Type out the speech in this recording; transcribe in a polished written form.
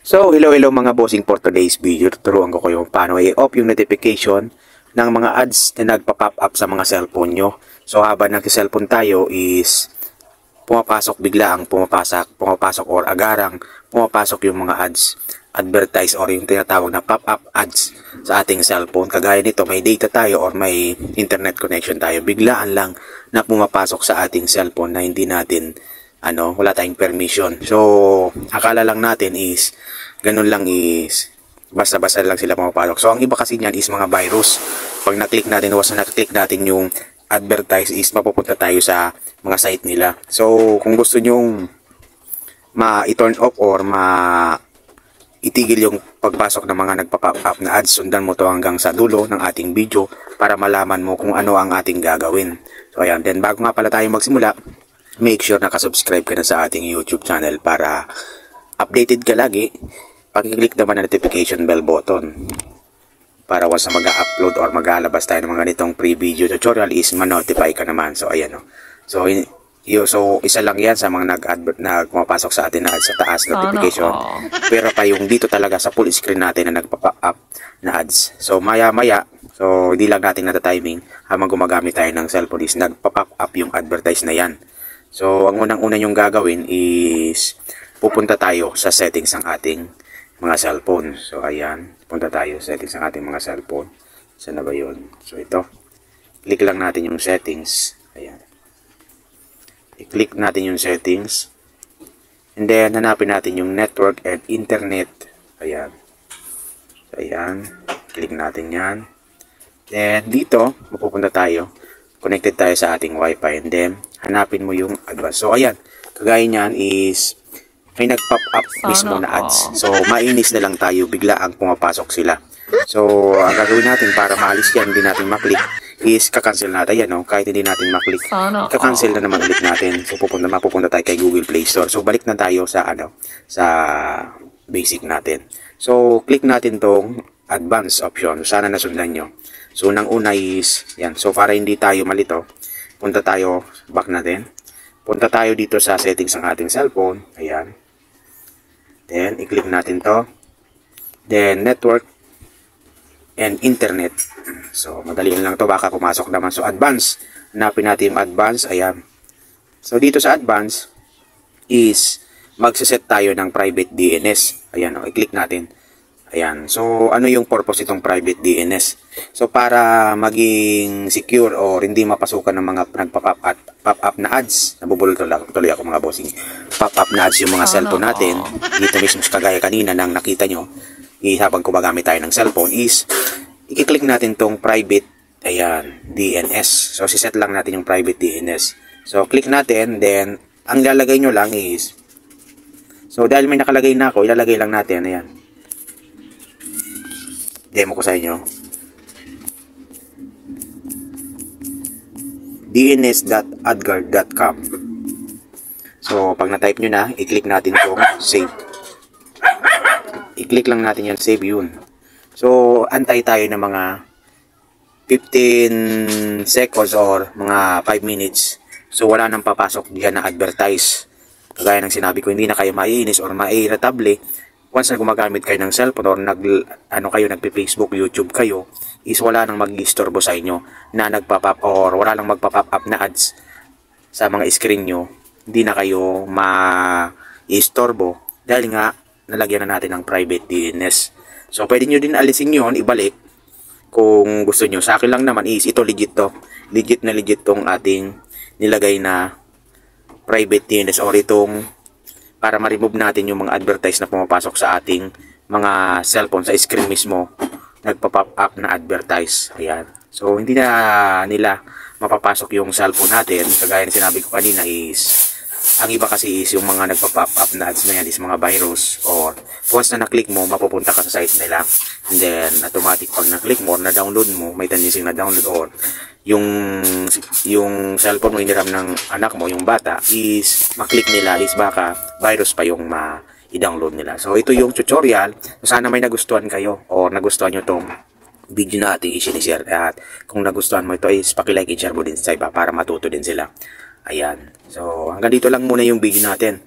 So, hello mga bossing, for today's video, tuturuan ko kayo paano i-off yung notification ng mga ads na nagpa-pop up sa mga cellphone nyo. So, habang nag-cellphone tayo is pumapasok pumapasok or agarang pumapasok yung mga ads, advertise or yung tinatawag na pop-up ads sa ating cellphone. Kagaya nito, may data tayo or may internet connection tayo, biglaan lang na pumapasok sa ating cellphone na hindi natin wala tayong permission. So, akala lang natin is, ganun lang is, basta-basta lang sila pumapasok. So, ang iba kasi niyan is mga virus. Pag na-click natin, once na na-click natin yung advertise is, mapupunta tayo sa mga site nila. So, kung gusto nyong i-turn off or itigil yung pagpasok ng mga nagpa-pop up na ads, sundan mo to hanggang sa dulo ng ating video para malaman mo kung ano ang ating gagawin. So, ayan. Then, bago nga pala tayo magsimula, make sure nakasubscribe ka na sa ating YouTube channel para updated ka lagi. Pakiclick naman ang notification bell button para once na mag-upload or mag-alabas tayo ng mga ganitong pre-video tutorial is ma-notify ka naman. So, ayan o. So, isa lang yan sa mga nagpapasok sa atin na sa taas notification. Pero pa yung dito talaga sa full screen natin na nagpa-pop up na ads. So, maya-maya, so hindi lang natin nata-timing habang gumagamit tayo ng cellphone is nagpa-pop up yung advertise na yan. So, ang unang-una yung gagawin is pupunta tayo sa settings ng ating mga cellphone. So, ayan. Punta tayo sa settings ng ating mga cellphone. Saan na ba yun? So, ito. Click lang natin yung settings. Ayan. I-click natin yung settings. And then, hanapin natin yung network and internet. Ayan. So, ayan. Click natin yan. Then, dito, mapupunta tayo. Connected tayo sa ating wifi. And then, hanapin mo yung advance. So, ayan. Kagaya niyan is may nag-pop up mismo na ads. So, mainis na lang tayo. Bigla ang pumapasok sila. So, ang gagawin natin para maalis yan, hindi natin maklik, is kakancel natin. Ayan, no? Kahit hindi natin maklik, kakancel na naman ulit natin. So, mapupunta tayo kay Google Play Store. So, balik na tayo sa, sa basic natin. So, click natin tong advanced option. Sana nasundan nyo. So, unang-una is, yan. So, para hindi tayo malito, punta tayo, back natin. Punta tayo dito sa settings ng ating cellphone. Ayan. Then, i-click natin to. Then, network and internet. So, madali lang to. Baka pumasok naman. So, advanced. Hanapin natin yung advanced. Ayan. So, dito sa advanced is magsiset tayo ng private DNS. Ayan. I-click natin. Ayan. So, ano yung purpose itong private DNS? So, para maging secure or hindi mapasukan ng mga nagpa-pop up na ads. Nabubulol tuloy ako mga bossing. Pop-up na ads yung mga cellphone natin. Dito mismo kagaya kanina nang nakita nyo. Habang gumagamit tayo ng cellphone is i-click natin tong private, ayan, DNS. So, siset lang natin yung private DNS. So, click natin. Then, ang ilalagay nyo lang is, so, dahil may nakalagay na ako, ilalagay lang natin, ayan. Demo ko sa inyo. dns.adguard.com. So, pag na-type nyo na, i-click natin itong save. I-click lang natin yan, save yun. So, antay tayo ng mga 15 seconds or mga 5 minutes. So, wala nang papasok diyan na advertise. Kagaya ng sinabi ko, hindi na kayo maiinis or maiirritable. Once na gumagamit kayo ng cellphone or nagpe-Facebook, YouTube kayo, is wala nang mag-istorbo sa inyo na nagpa-pop or wala nang magpa-pop up na ads sa mga screen nyo. Hindi na kayo ma-istorbo dahil nga nalagyan na natin ng private DNS. So, pwede nyo din alisin yun, ibalik kung gusto nyo. Sa akin lang naman is ito legit to. Legit na legit tong ating nilagay na private DNS or itong para ma-remove natin yung mga advertise na pumapasok sa ating mga cellphone sa screen mismo, nagpa-pop up na advertise. Ayan. So, hindi na nila mapapasok yung cellphone natin. Kagaya na sinabi ko kanina is, ang iba kasi is yung mga nagpa-pop up na ads na yan is mga virus or once na na-click mo, mapupunta ka sa site nila. And then, automatic pag na-click mo or na-download mo, may tendency na download or yung cellphone mo iniram ng anak mo, yung bata, is maklik nila is baka virus pa yung i-download nila. So, ito yung tutorial. Sana may nagustuhan kayo or nagustuhan nyo tong video na ating i-share. At kung nagustuhan mo ito is pakilike and share mo din sa iba para matuto din sila. Ayan. So, hanggang dito lang muna yung video natin.